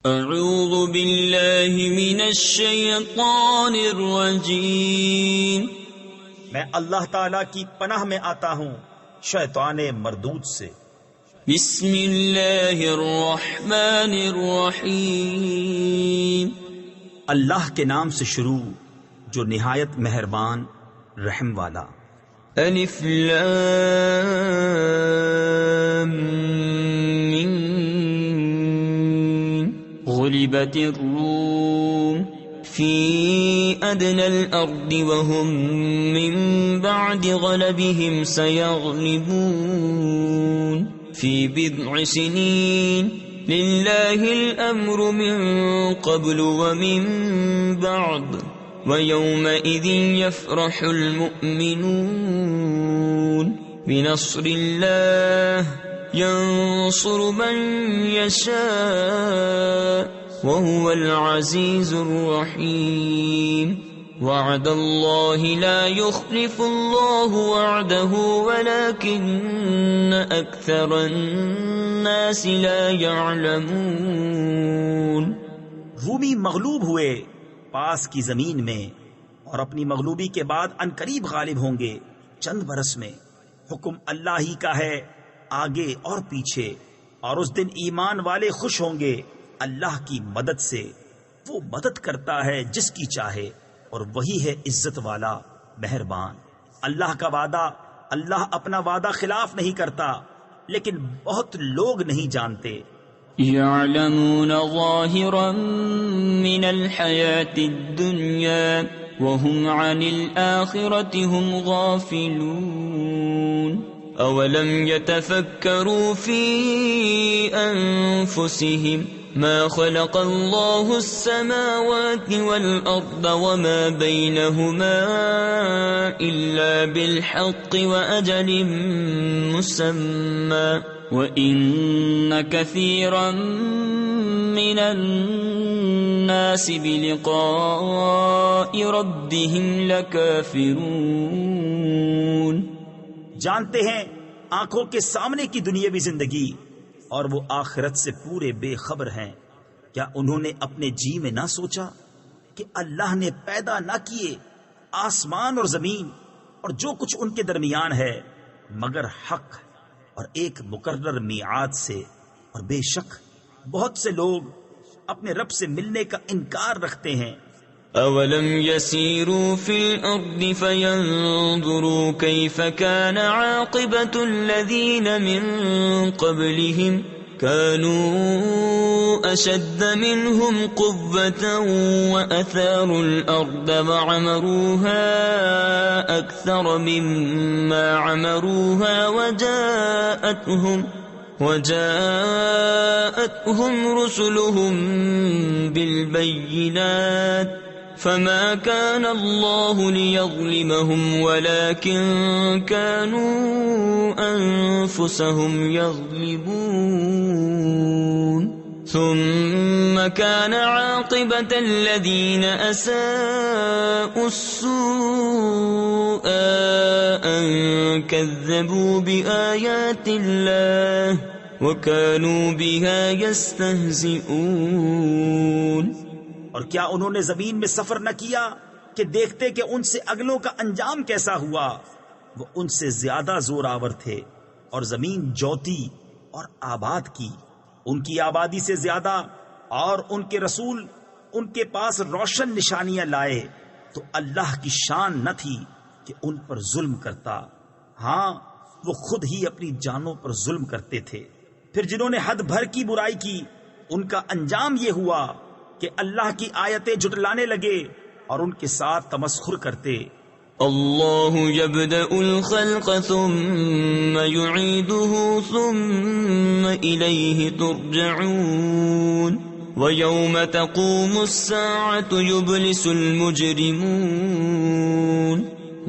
اعوذ باللہ من الشیطان الرجیم، میں اللہ تعالی کی پناہ میں آتا ہوں شیطان مردود سے۔ بسم اللہ الرحمن الرحیم، اللہ کے نام سے شروع جو نہایت مہربان رحم والا۔ الف لام میم، غلبت الروم فی ادنى الارض وهم من بعد غلبهم سيغلبون في بضع سنين لله الامر من قبل ومن بعد ويومئذ يفرح المؤمنون بنصر الله ينصر من يشاء وهو العزيز الرحيم وعد الله لا يخلف الله وعده ولكن أكثر الناس لا يعلمون۔ رومی مغلوب ہوئے پاس کی زمین میں اور اپنی مغلوبی کے بعد عنقریب غالب ہوں گے چند برس میں۔ حکم اللہ ہی کا ہے آگے اور پیچھے، اور اس دن ایمان والے خوش ہوں گے اللہ کی مدد سے۔ وہ مدد کرتا ہے جس کی چاہے اور وہی ہے عزت والا مہربان۔ اللہ کا وعدہ، اللہ اپنا وعدہ خلاف نہیں کرتا، لیکن بہت لوگ نہیں جانتے۔ يعلمون ظاهرا من الحياة الدنيا وهم عن الآخرة هم غافلون أولم يتفكروا في أنفسهم ما خلق الله السماوات والأرض وما بينهما إلا بالحق وأجل مسمى وَإِنَّ كَثِيرًا مِّنَ النَّاسِ بِلِقَاءِ رَبِّهِمْ لَكَافِرُونَ۔ جانتے ہیں آنکھوں کے سامنے کی دنیاوی زندگی اور وہ آخرت سے پورے بے خبر ہیں۔ کیا انہوں نے اپنے جی میں نہ سوچا کہ اللہ نے پیدا نہ کیے آسمان اور زمین اور جو کچھ ان کے درمیان ہے مگر حق اور ایک مقرر میعاد سے، اور بے شک بہت سے لوگ اپنے رب سے ملنے کا انکار رکھتے ہیں۔ اولم يسيروا في الارض فينظروا كيف كان عاقبة الذين من قبلهم كانوا اشد منهم قوة واثاروا الارض وعمروها اكثر مما عمروها وجاءتهم رسلهم بالبينات فما كان الله ليظلمهم ولكن كانوا أنفسهم يظلمون ثم كان عاقبة الذين أساءوا السوء أن كذبوا بآيات الله وكانوا بها يستهزئون۔ اور کیا انہوں نے زمین میں سفر نہ کیا کہ دیکھتے کہ ان سے اگلوں کا انجام کیسا ہوا؟ وہ ان سے زیادہ زور آور تھے اور زمین جوتی اور آباد کی ان کی آبادی سے زیادہ، اور ان کے رسول ان کے پاس روشن نشانیاں لائے تو اللہ کی شان نہ تھی کہ ان پر ظلم کرتا۔ ہاں وہ خود ہی اپنی جانوں پر ظلم کرتے تھے۔ پھر جنہوں نے حد بھر کی برائی کی ان کا انجام یہ ہوا کہ اللہ کی آیتیں جھٹلانے لگے اور ان کے ساتھ تمسخر کرتے۔ اللہ یبدأ الخلق ثم یعیدہ ثم الیہ ترجعون ویوم تقوم الساعة یبلس المجرمون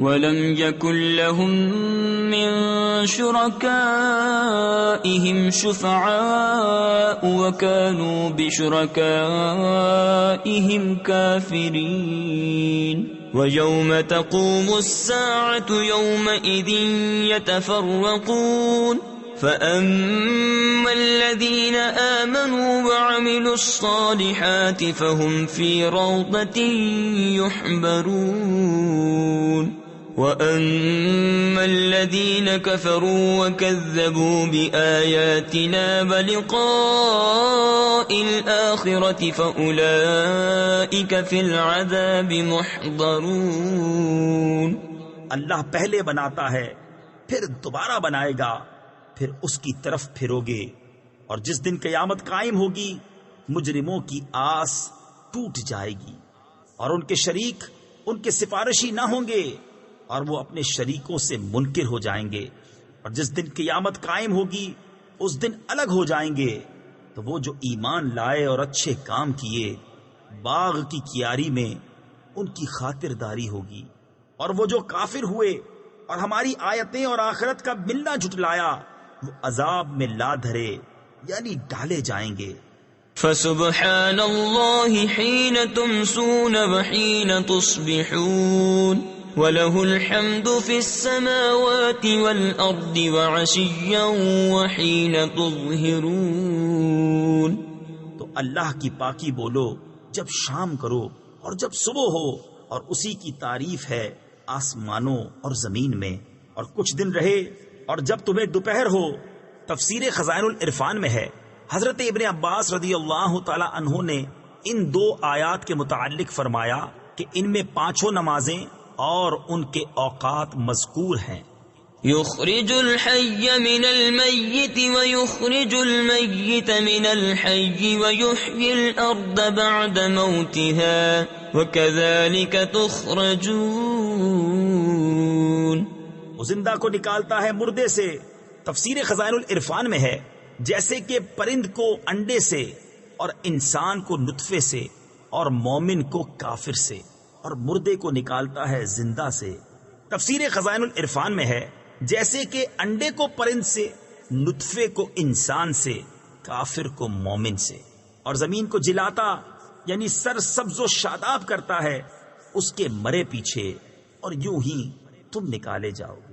ولم يكن لهم من شركائهم شفعاء وكانوا بشركائهم كافرين ويوم تقوم الساعة يومئذ يتفرقون فأما الذين آمنوا وعملوا الصالحات فهم في روضة يحبرون وأما الذين كفروا وكذبوا بآياتنا ولقاء الآخرة فأولئك في العذاب محضرون. اللہ پہلے بناتا ہے پھر دوبارہ بنائے گا، پھر اس کی طرف پھرو گے، اور جس دن قیامت قائم ہوگی مجرموں کی آس ٹوٹ جائے گی اور ان کے شریک ان کے سفارشی نہ ہوں گے اور وہ اپنے شریکوں سے منکر ہو جائیں گے، اور جس دن قیامت قائم ہوگی اس دن الگ ہو جائیں گے. تو وہ جو ایمان لائے اور اچھے کام کیے باغ کی کیاری میں ان کی خاطرداری ہوگی، اور وہ جو کافر ہوئے اور ہماری آیتیں اور آخرت کا ملنا جھٹلایا وہ عذاب میں لا دھرے یعنی ڈالے جائیں گے. فسبحان اللہ حین تمسون وحین تصبحون وَلَهُ الْحَمْدُ فِي السَّمَاوَاتِ وَالْأَرْضِ وَعَشِيًّا وَحِينَ تُظْهِرُونَ. تو اللہ کی پاکی بولو جب شام کرو اور جب صبح ہو، اور اسی کی تعریف ہے آسمانوں اور زمین میں، اور کچھ دن رہے اور جب تمہیں دوپہر ہو. تفسیر خزائن العرفان میں ہے، حضرت ابن عباس رضی اللہ تعالی عنہ نے ان دو آیات کے متعلق فرمایا کہ ان میں 5 نمازیں اور ان کے اوقات مذکور ہیں. یخرج الحی من المیت ویخرج المیت من الحی ویحیی الارض بعد موتها وکذالک تخرجون. وہ زندہ کو نکالتا ہے مردے سے. تفسیر خزائن العرفان میں ہے جیسے کہ پرند کو انڈے سے اور انسان کو نطفے سے اور مومن کو کافر سے اور مردے کو نکالتا ہے زندہ سے. تفسیر خزائن العرفان میں ہے جیسے کہ انڈے کو پرند سے، نطفے کو انسان سے، کافر کو مومن سے، اور زمین کو جلاتا یعنی سر سبز و شاداب کرتا ہے اس کے مرے پیچھے، اور یوں ہی تم نکالے جاؤ گے.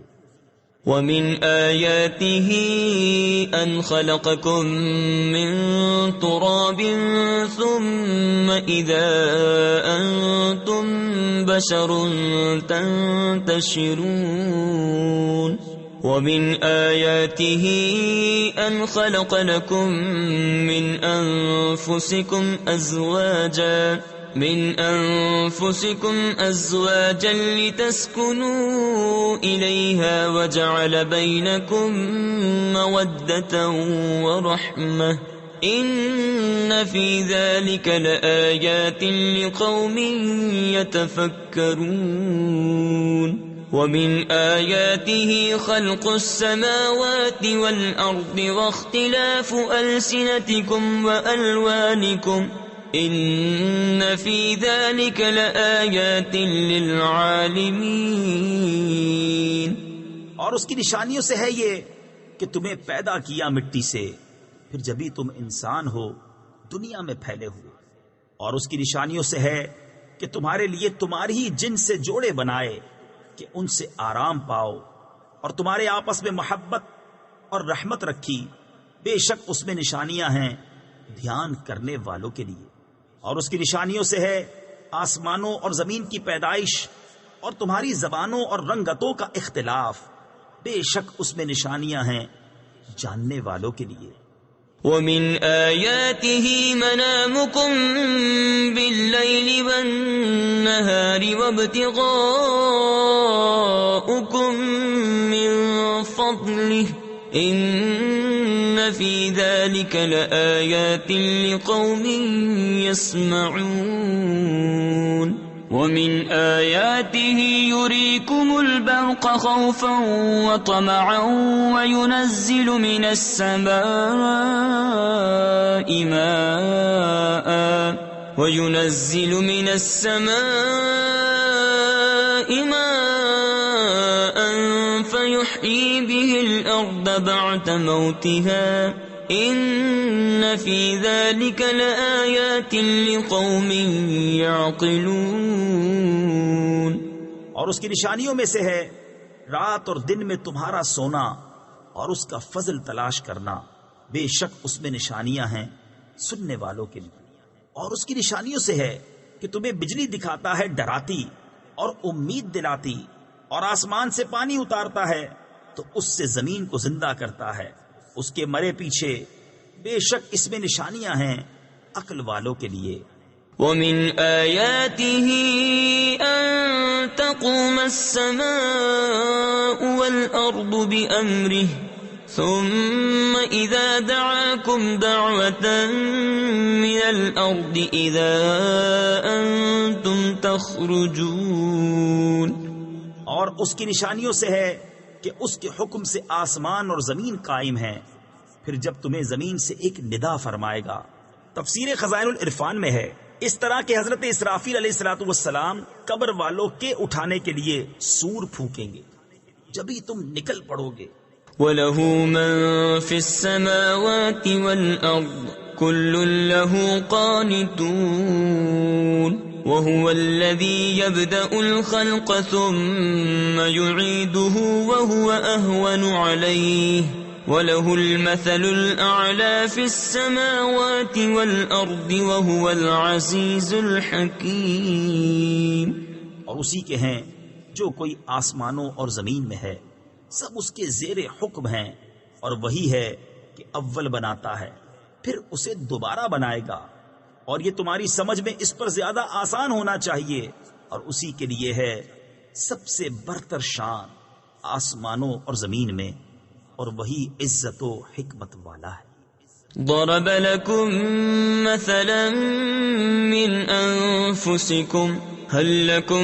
وَمِنْ آيَاتِهِ أَنْ خَلَقَكُم مِّن تُرَابٍ ثُمَّ إِذَا أَنْتُمْ بَشَرٌ تَنْتَشِرُونَ. وَمِنْ آيَاتِهِ أَنْ خَلَقَ لَكُم مِّنْ أَنفُسِكُمْ أَزْوَاجًا لِتَسْكُنُوا إِلَيْهَا وَجَعَلَ بَيْنَكُم مَّوَدَّةً وَرَحْمَةً إِنَّ فِي ذَلِكَ لَآيَاتٍ لِقَوْمٍ يَتَفَكَّرُونَ. وَمِنْ آيَاتِهِ خَلْقُ السَّمَاوَاتِ وَالْأَرْضِ وَاخْتِلَافُ أَلْسِنَتِكُمْ وَأَلْوَانِكُمْ إِنَّ فِي ذَلِكَ لَآيَاتٍ لِلْعَالِمِينَ. اور اس کی نشانیوں سے ہے یہ کہ تمہیں پیدا کیا مٹی سے، پھر جبھی تم انسان ہو دنیا میں پھیلے ہوئے. اور اس کی نشانیوں سے ہے کہ تمہارے لیے تمہاری ہی جن سے جوڑے بنائے کہ ان سے آرام پاؤ، اور تمہارے آپس میں محبت اور رحمت رکھی. بے شک اس میں نشانیاں ہیں دھیان کرنے والوں کے لیے. اور اس کی نشانیوں سے ہے آسمانوں اور زمین کی پیدائش اور تمہاری زبانوں اور رنگتوں کا اختلاف. بے شک اس میں نشانیاں ہیں جاننے والوں کے لیے. وَمِنْ آيَاتِهِ مَنَامُكُمْ بِاللَّيْلِ وَالنَّهَارِ وَابْتِغَاؤُكُمْ مِنْ فَضْلِهِ إِنَّ فِي ذَلِكَ لَآيَاتٍ لِقَوْمٍ يَسْمَعُونَ. وَمِنْ آيَاتِهِ يُرِيكُمُ الْبَرْقَ خَوْفًا وَطَمَعًا وَيُنَزِّلُ مِنَ السَّمَاءِ مَاءً فَيُحْيِي بِهِ الْأَرْضَ بَعْدَ مَوْتِهَا إِنَّ فِي ذَلِكَ لَآيَاتٍ لِقَوْمٍ يَعْقِلُونَ. اور اس کی نشانیوں میں سے ہے رات اور دن میں تمہارا سونا اور اس کا فضل تلاش کرنا، بے شک اس میں نشانیاں ہیں سننے والوں کے لیے۔ اور اس کی نشانیوں سے ہے کہ تمہیں بجلی دکھاتا ہے ڈراتی اور امید دلاتی، اور آسمان سے پانی اتارتا ہے تو اس سے زمین کو زندہ کرتا ہے، اس کے مرے پیچھے بے شک اس میں نشانیاں ہیں عقل والوں کے لیے۔ وَمِنْ آيَاتِهِ أَن تَقُومَ السَّمَاءُ وَالْأَرْضُ بِأَمْرِهِ ثُمَّ إِذَا دَعَاكُمْ دَعْوَةً مِّنَ الْأَرْضِ إِذَا أَنْتُمْ تَخْرُجُونَ۔ اور اس کی نشانیوں سے ہے کہ اس کے حکم سے آسمان اور زمین قائم ہیں، پھر جب تمہیں زمین سے ایک ندا فرمائے گا۔ تفسیر خزائن العرفان میں ہے اس طرح کہ حضرت اسرافیل علیہ الصلوۃ والسلام قبر والوں کے اٹھانے کے لیے سور پھونکیں گے، جبھی تم نکل پڑو گے۔ وَلَهُ مَن فِي السَّمَاوَاتِ وَالْأَرْضِ كُلٌّ لَّهُ قَانِتُونَ وَهُوَ الَّذِي يَبْدَأُ الْخَلْقَ ثُمَّ يُعِيدُهُ وَهُوَ أَهْوَنُ عَلَيْهِ وَلَهُ الْمَثَلُ الْأَعْلَى فِي السَّمَاوَاتِ وَالْأَرْضِ وَهُوَ الْعَزِيزُ الْحَكِيمُ۔ اور اسی کے ہیں جو کوئی آسمانوں اور زمین میں ہے، سب اس کے زیر حکم ہیں، اور وہی ہے کہ اول بناتا ہے پھر اسے دوبارہ بنائے گا، اور یہ تمہاری سمجھ میں اس پر زیادہ آسان ہونا چاہیے، اور اسی کے لیے ہے سب سے برتر شان آسمانوں اور زمین میں، اور وہی عزت و حکمت والا ہے۔ ضرب لكم مثلا من أنفسكم هل لكم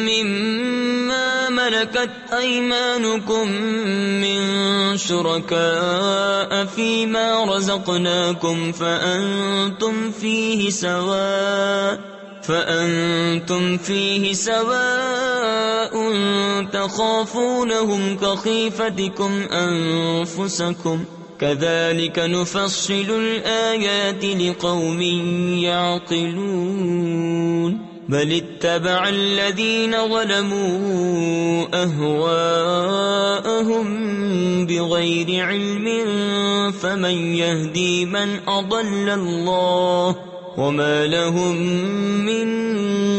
مما ملكت أيمانكم من شركاء فيما رزقناكم فأنتم فيه سواء تخافونهم كخيفتكم أنفسكم كذلك نفصل الآيات لقوم يعقلون بل اتبع الذين ظلموا أهواءهم بغير علم فمن يهدي من أضل الله وما لهم من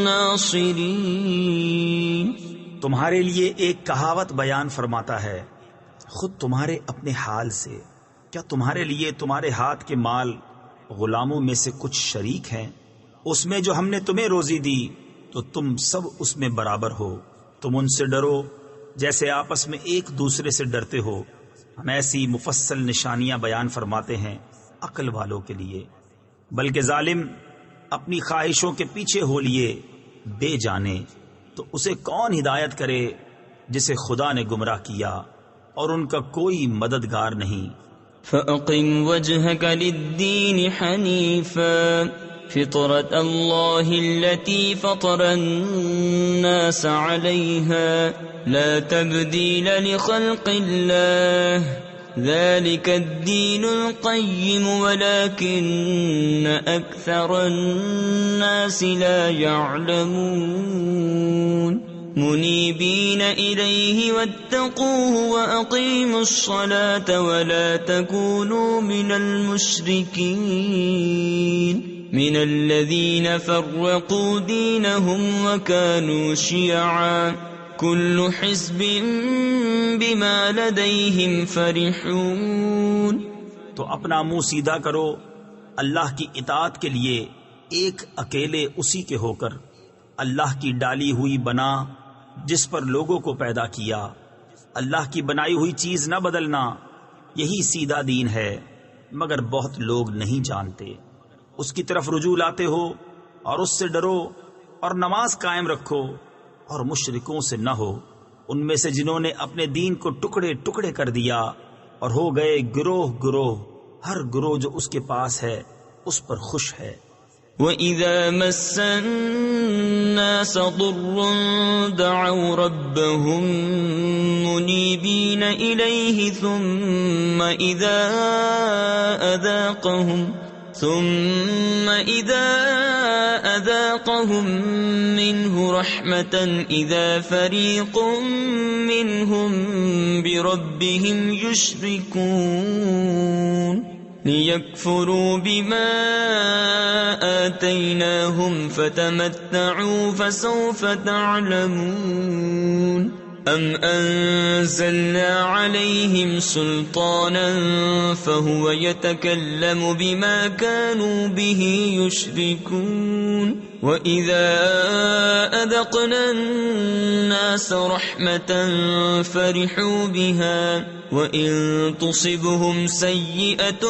ناصرين۔ تمہارے لیے ایک کہاوت بیان فرماتا ہے، خود تمہارے اپنے حال سے کیا تمہارے لیے تمہارے ہاتھ کے مال غلاموں میں سے کچھ شریک ہیں؟ اس میں جو ہم نے تمہیں روزی دی تو تم سب اس میں برابر ہو، تم ان سے ڈرو جیسے آپس میں ایک دوسرے سے ڈرتے ہو۔ ہم ایسی مفصل نشانیاں بیان فرماتے ہیں عقل والوں کے لیے، بلکہ ظالم اپنی خواہشوں کے پیچھے ہو لیے بے جانے، تو اسے کون ہدایت کرے جسے خدا نے گمراہ کیا اور ان کا کوئی مددگار نہیں۔ فَأَقِمْ وَجْهَكَ لِلدِّينِ حَنِيفًا فِطْرَةَ اللَّهِ الَّتِي فَطَرَ النَّاسَ عَلَيْهَا لَا تَبْدِيلَ لِخَلْقِ اللَّهِ ذَلِكَ الدِّينُ الْقَيِّمُ وَلَكِنَّ أَكْثَرَ النَّاسِ لَا يَعْلَمُونَ منيبين إليه واتقوه وأقيموا الصلاة ولا تكونوا من المشركين من الذين فرقوا دينهم وكانوا شيعا كل حزب بما لديهم فرحون۔ تو اپنا منہ سیدھا کرو اللہ کی اطاعت کے لیے ایک اکیلے اسی کے ہو کر، اللہ کی ڈالی ہوئی بنا جس پر لوگوں کو پیدا کیا، اللہ کی بنائی ہوئی چیز نہ بدلنا، یہی سیدھا دین ہے، مگر بہت لوگ نہیں جانتے۔ اس کی طرف رجوع لاتے ہو اور اس سے ڈرو اور نماز قائم رکھو اور مشرکوں سے نہ ہو، ان میں سے جنہوں نے اپنے دین کو ٹکڑے ٹکڑے کر دیا اور ہو گئے گروہ گروہ، ہر گروہ جو اس کے پاس ہے اس پر خوش ہے۔ وَإِذَا مَسَّ النَّاسَ ضُرٌّ دَعَوْا رَبَّهُم مُنِيبِينَ إِلَيْهِ ثُمَّ إِذَا ثم إذا أذاقهم منه رحمة إذا فريق منهم بربهم يشركون ليكفروا بما آتيناهم فتمتعوا فسوف تعلمون أم أنزلنا عليهم سلطانا فهو يتكلم بما كانوا به يشركون وإذا أذقنا الناس رحمة فرحوا بها وإن تصبهم سيئة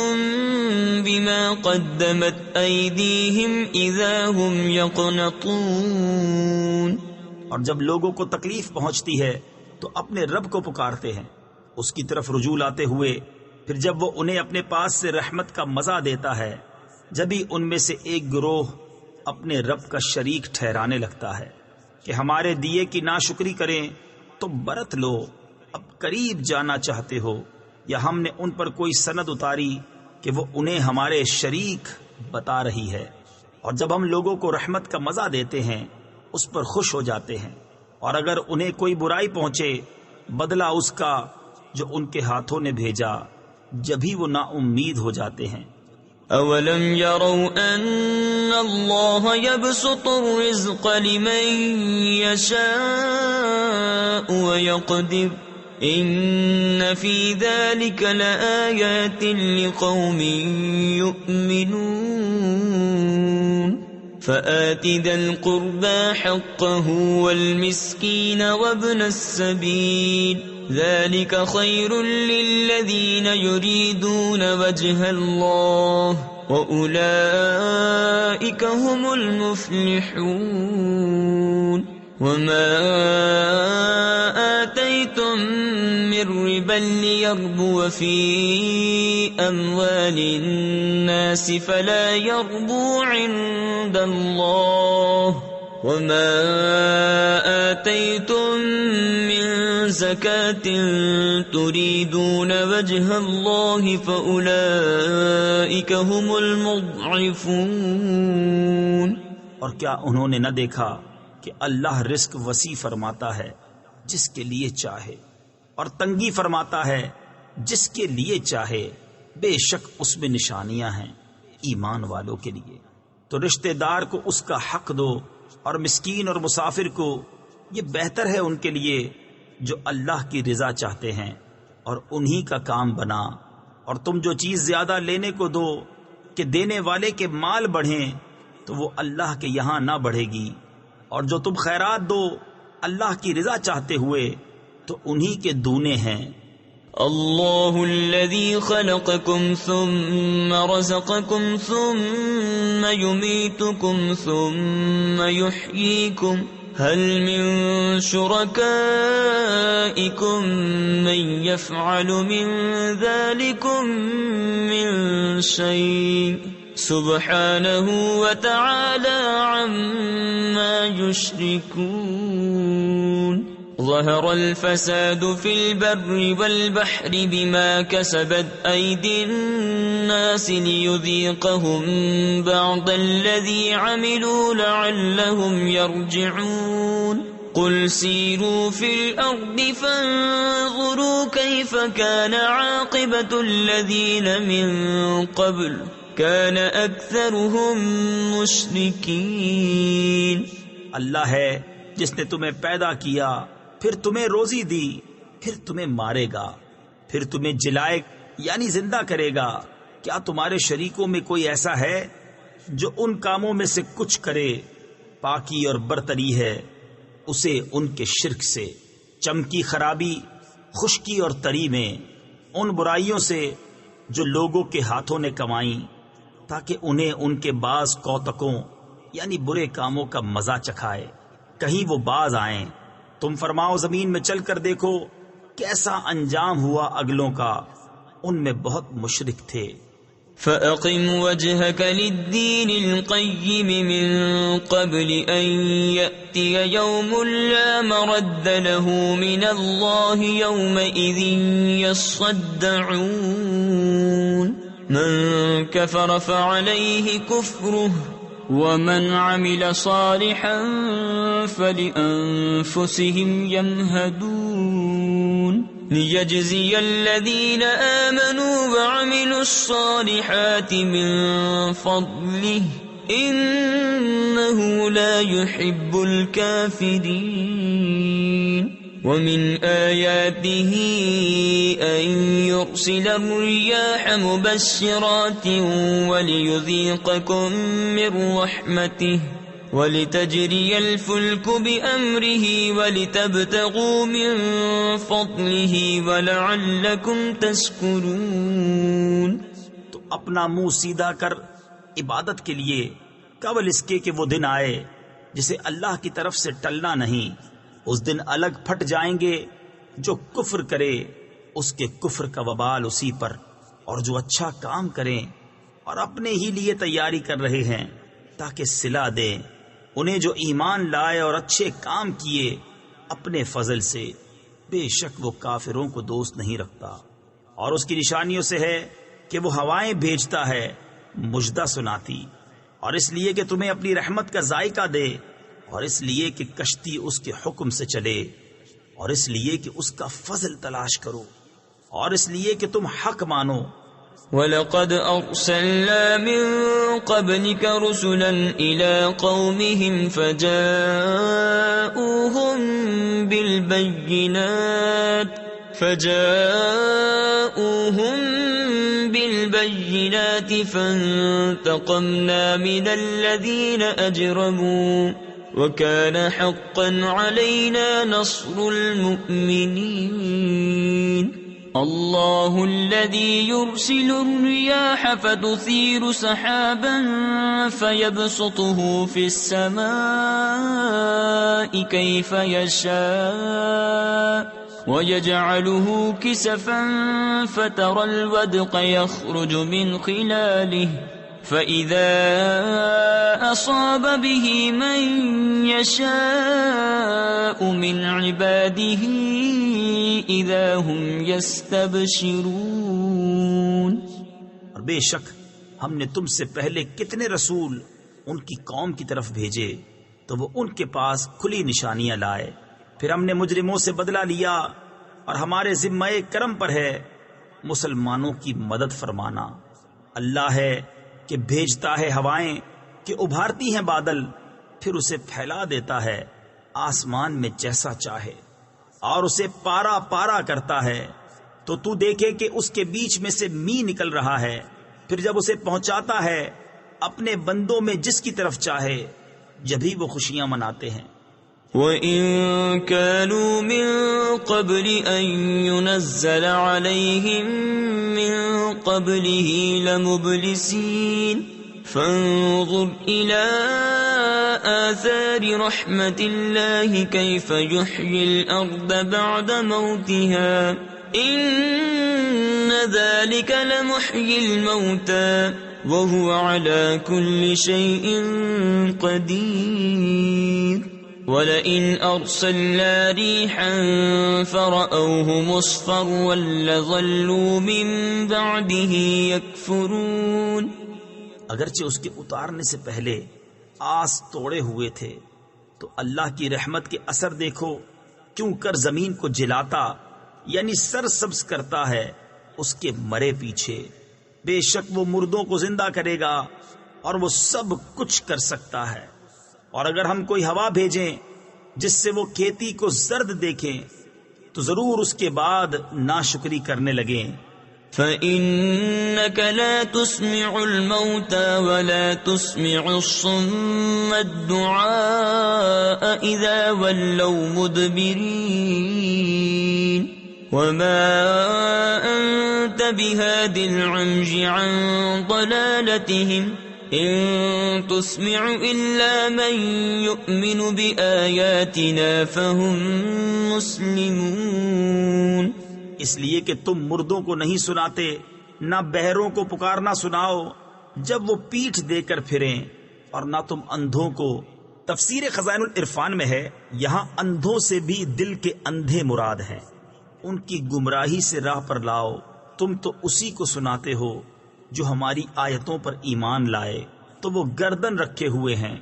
بما قدمت أيديهم إذا هم يقنطون. اور جب لوگوں کو تکلیف پہنچتی ہے تو اپنے رب کو پکارتے ہیں اس کی طرف رجوع لاتے ہوئے، پھر جب وہ انہیں اپنے پاس سے رحمت کا مزہ دیتا ہے جبھی ان میں سے ایک گروہ اپنے رب کا شریک ٹھہرانے لگتا ہے کہ ہمارے دیے کی ناشکری کریں تو برت لو، اب قریب جانا چاہتے ہو، یا ہم نے ان پر کوئی سند اتاری کہ وہ انہیں ہمارے شریک بتا رہی ہے. اور جب ہم لوگوں کو رحمت کا مزہ دیتے ہیں اس پر خوش ہو جاتے ہیں، اور اگر انہیں کوئی برائی پہنچے بدلہ اس کا جو ان کے ہاتھوں نے بھیجا، جبھی وہ نا امید ہو جاتے ہیں. اولم يروا ان اللہ يبسط الرزق لمن يشاء ويقدر ان في ذلك لآيات لقوم يؤمنون فآت ذا القربى حقه والمسكين وابن السبيل ذلك خير للذين يريدون وجه الله وأولئك هم المفلحون. وما آتيتم من ربا ليربو في أموال الناس فلا يربو عند الله وما آتيتم من زكاة تريدون وجه الله فأولئك هم المضعفون. اور کیا انہوں نے نہ دیکھا کہ اللہ رزق وسیع فرماتا ہے جس کے لیے چاہے اور تنگی فرماتا ہے جس کے لیے چاہے، بے شک اس میں نشانیاں ہیں ایمان والوں کے لیے. تو رشتہ دار کو اس کا حق دو اور مسکین اور مسافر کو، یہ بہتر ہے ان کے لیے جو اللہ کی رضا چاہتے ہیں، اور انہی کا کام بنا. اور تم جو چیز زیادہ لینے کو دو کہ دینے والے کے مال بڑھیں تو وہ اللہ کے یہاں نہ بڑھے گی، اور جو تم خیرات دو اللہ کی رضا چاہتے ہوئے تو انہی کے دونے ہیں. اللہ الذی خلقکم ثم رزقکم ثم یمیتکم ثم یحییکم هل من شرکائکم من یفعل من ذلکم من شیء سبحانہ وتعالی عما یشرکون. ظهر الفساد في البر والبحر بما كسبت أيدي الناس ليذيقهم بعض الذي عملوا لعلهم يرجعون. قل سيروا في الأرض فانظروا كيف كان عاقبة الذين من قبل كان أكثرهم مشركين. اللہ ہے جس نے تمہیں پیدا کیا، پھر تمہیں روزی دی، پھر تمہیں مارے گا، پھر تمہیں جلائے یعنی زندہ کرے گا. کیا تمہارے شریکوں میں کوئی ایسا ہے جو ان کاموں میں سے کچھ کرے؟ پاکی اور برتری ہے اسے ان کے شرک سے، چمکی خرابی خشکی اور تری میں، ان برائیوں سے جو لوگوں کے ہاتھوں نے کمائیں، تاکہ انہیں ان کے بعض کوتکوں یعنی برے کاموں کا مزہ چکھائے، کہیں وہ باز آئیں. تم فرماؤ زمین میں چل کر دیکھو کیسا انجام ہوا اگلوں کا، ان میں بہت مشرک تھے. فَأَقِمْ وَجْهَكَ لِلدِّينِ الْقَيِّمِ مِنْ قَبْلِ أَنْ يَأْتِيَ يَوْمٌ لَا مَرَدَّ لَهُ مِنَ اللَّهِ يَوْمَئِذٍ يَصَّدَّعُونَ. من كفر فعليه كفره ومن عمل صالحا فلأنفسهم يمهدون ليجزي الذين آمنوا وعملوا الصالحات من فضله إنه لا يحب الكافرين ومن آياته أن يرسل الرياح مبشرات وليذيقكم من رحمته ولتجري الفلك بأمره ولتبتغوا من فضله ولعلكم تشكرون. تو اپنا منہ سیدھا کر عبادت کے لیے قبل اس کے کہ وہ دن آئے جسے اللہ کی طرف سے ٹلنا نہیں. اس دن الگ پھٹ جائیں گے. جو کفر کرے اس کے کفر کا وبال اسی پر، اور جو اچھا کام کریں اور اپنے ہی لیے تیاری کر رہے ہیں تاکہ صلہ دیں انہیں جو ایمان لائے اور اچھے کام کیے اپنے فضل سے. بے شک وہ کافروں کو دوست نہیں رکھتا. اور اس کی نشانیوں سے ہے کہ وہ ہوائیں بھیجتا ہے مژدہ سناتی، اور اس لیے کہ تمہیں اپنی رحمت کا ذائقہ دے، اور اس لیے کہ کشتی اس کے حکم سے چلے، اور اس لیے کہ اس کا فضل تلاش کرو، اور اس لیے کہ تم حق مانو. وَلَقَدْ أَرْسَلْنَا مِن قَبْلِكَ رُسُلًا إِلَىٰ قَوْمِهِمْ فَجَاءُوهُم بِالْبَيِّنَاتِ فَانتَقَمْنَا مِنَ الَّذِينَ أَجْرَمُوا وَكَانَ حَقًّا عَلَيْنَا نَصْرُ الْمُؤْمِنِينَ. اللہ الذي يرسل الرياح فتثير سحابا فيبسطه في السماء كيف يشاء ويجعله كسفا فترى الودق يخرج من خلاله فإذا أصاب به من يشاء من عباده إذا هم يستبشرون. اور بے شک ہم نے تم سے پہلے کتنے رسول ان کی قوم کی طرف بھیجے تو وہ ان کے پاس کھلی نشانیاں لائے. پھر ہم نے مجرموں سے بدلہ لیا، اور ہمارے ذمہ کرم پر ہے مسلمانوں کی مدد فرمانا. اللہ ہے کہ بھیجتا ہے ہوائیں کہ ابھارتی ہیں بادل، پھر اسے پھیلا دیتا ہے آسمان میں جیسا چاہے، اور اسے پارا پارا کرتا ہے تو تو دیکھے کہ اس کے بیچ میں سے می نکل رہا ہے. پھر جب اسے پہنچاتا ہے اپنے بندوں میں جس کی طرف چاہے، جبھی وہ خوشیاں مناتے ہیں. وَإِن كَانُوا مِن قَبْلِ أَن يُنَزَّلَ عَلَيْهِم مِّن قَبْلِهِ لَمُبْلِسِينَ فَانظُرْ إِلَىٰ آثَارِ رَحْمَةِ اللَّهِ كَيْفَ يُحْيِي الْأَرْضَ بَعْدَ مَوْتِهَا إِنَّ ذَلِكَ لَمُحْيِي الْمَوْتَىٰ وَهُوَ عَلَىٰ كُلِّ شَيْءٍ قَدِيرٌ. وَلَئِنْ أَرْسَلْنَا رِيحًا فَرَأَوْهُ مُصْفَرًّا لَظَلُّوا مِن بَعْدِهِ يَكْفُرُونَ. اگرچہ اس کے اتارنے سے پہلے آس توڑے ہوئے تھے تو اللہ کی رحمت کے اثر دیکھو کیوں کر زمین کو جلاتا، یعنی سرسبز کرتا ہے اس کے مرے پیچھے. بے شک وہ مردوں کو زندہ کرے گا اور وہ سب کچھ کر سکتا ہے. اور اگر ہم کوئی ہوا بھیجیں جس سے وہ کھیتی کو زرد دیکھیں تو ضرور اس کے بعد ناشکری کرنے لگیں. فَإِنَّكَ لَا تُسْمِعُ الْمَوْتَى وَلَا تُسْمِعُ الصُّمَّ الدُّعَاءَ إِذَا وَلَّوْا مُدْبِرِينَ وَمَا أَنتَ بِهَادِ الْعُمْيِ عَن ضَلَالَتِهِمْ إِن تُسْمِعُ إِلَّا مَن يُؤْمِنُ بِآيَاتِنَا فَهُمْ مُسْلِمُونَ. اس لیے کہ تم مردوں کو نہیں سناتے، نہ بہروں کو پکارنا سناؤ جب وہ پیٹھ دے کر پھریں، اور نہ تم اندھوں کو. تفسیر خزائن العرفان میں ہے یہاں اندھوں سے بھی دل کے اندھے مراد ہیں. ان کی گمراہی سے راہ پر لاؤ، تم تو اسی کو سناتے ہو جو ہماری آیتوں پر ایمان لائے تو وہ گردن رکھے ہوئے ہیں۔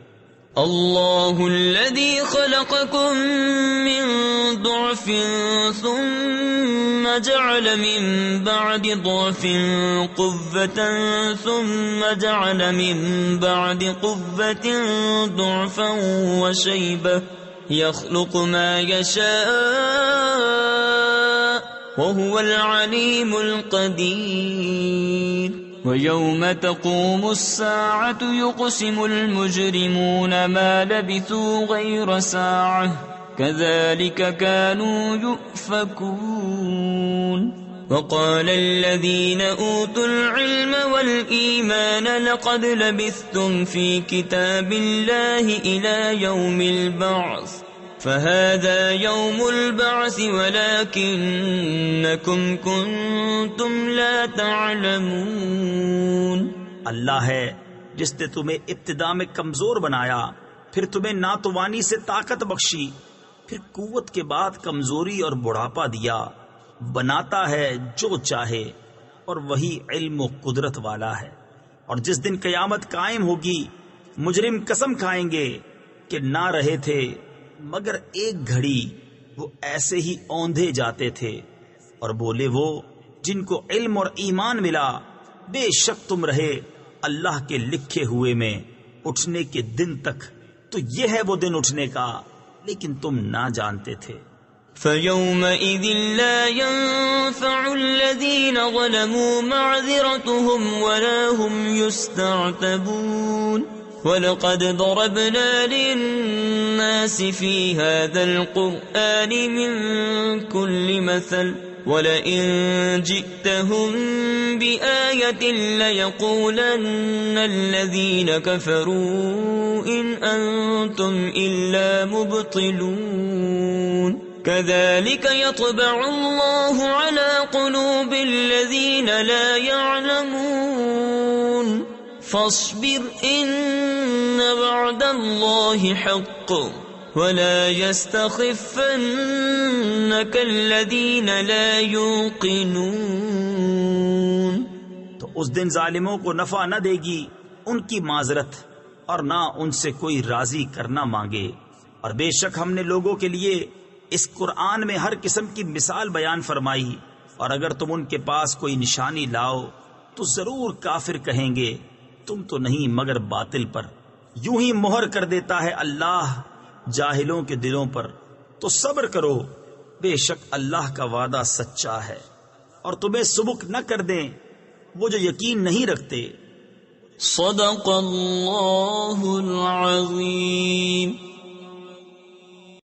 اللہ الذی خلقکم من ضعف ثم جعل من بعد ضعف قوة ثم جعل من بعد قوة ضعفا وشیبة يخلق ما يشاء وهو العلیم القدیر۔ وَيَوْمَ تَقُومُ السَّاعَةُ يُقْسِمُ الْمُجْرِمُونَ مَا لَبِثُوا غَيْرَ سَاعَةٍ كَذَلِكَ كَانُوا يُؤْفَكُونَ۔ وَقَالَ الَّذِينَ أُوتُوا الْعِلْمَ وَالْإِيمَانَ لَقَدْ لَبِثْتُمْ فِي كِتَابِ اللَّهِ إِلَى يَوْمِ الْبَعْثِ فَهَذَا يَوْمُ الْبَعْثِ وَلَكِنَّكُمْ كُنْتُمْ لَا تَعْلَمُونَ۔ اللہ ہے جس نے تمہیں ابتدا میں کمزور بنایا، پھر تمہیں ناتوانی سے طاقت بخشی، پھر قوت کے بعد کمزوری اور بڑھاپا دیا، بناتا ہے جو چاہے اور وہی علم و قدرت والا ہے۔ اور جس دن قیامت قائم ہوگی مجرم قسم کھائیں گے کہ نہ رہے تھے مگر ایک گھڑی وہ ایسے ہی اوندھے جاتے تھے، اور بولے وہ جن کو علم اور ایمان ملا، بے شک تم رہے اللہ کے لکھے ہوئے میں اٹھنے کے دن تک، تو یہ ہے وہ دن اٹھنے کا، لیکن تم نہ جانتے تھے۔ فَيَوْمَئِذٍ لَا يَنفَعُ الَّذِينَ ظَلَمُوا مَعْذِرَتُهُمْ وَلَا هُمْ يُسْتَعْتَبُونَ۔ وَلَقَدْ ضَرَبْنَا لِلنَّاسِ فِي هَذَا الْقُرْآنِ مِنْ كُلِّ مَثَلٍ وَلَئِنْ جِئْتَهُمْ بِآيَةٍ لَيَقُولَنَّ الَّذِينَ كَفَرُوا إِنْ أَنْتُمْ إِلَّا مُبْطِلُونَ۔ كَذَلِكَ يَطْبَعُ اللَّهُ عَلَى قُلُوبِ الَّذِينَ لَا يَعْلَمُونَ۔ فاصبر ان وعد اللہ حق ولا يستخفنك الذین لا يوقنون۔ تو اس دن ظالموں کو نفع نہ دے گی ان کی معذرت، اور نہ ان سے کوئی راضی کرنا مانگے۔ اور بے شک ہم نے لوگوں کے لیے اس قرآن میں ہر قسم کی مثال بیان فرمائی، اور اگر تم ان کے پاس کوئی نشانی لاؤ تو ضرور کافر کہیں گے تم تو نہیں مگر باطل پر۔ یوں ہی مہر کر دیتا ہے اللہ جاہلوں کے دلوں پر، تو صبر کرو، بے شک اللہ کا وعدہ سچا ہے۔ اور تمہیں سبک نہ کر دیں وہ جو یقین نہیں رکھتے۔ صدق اللہ العظیم۔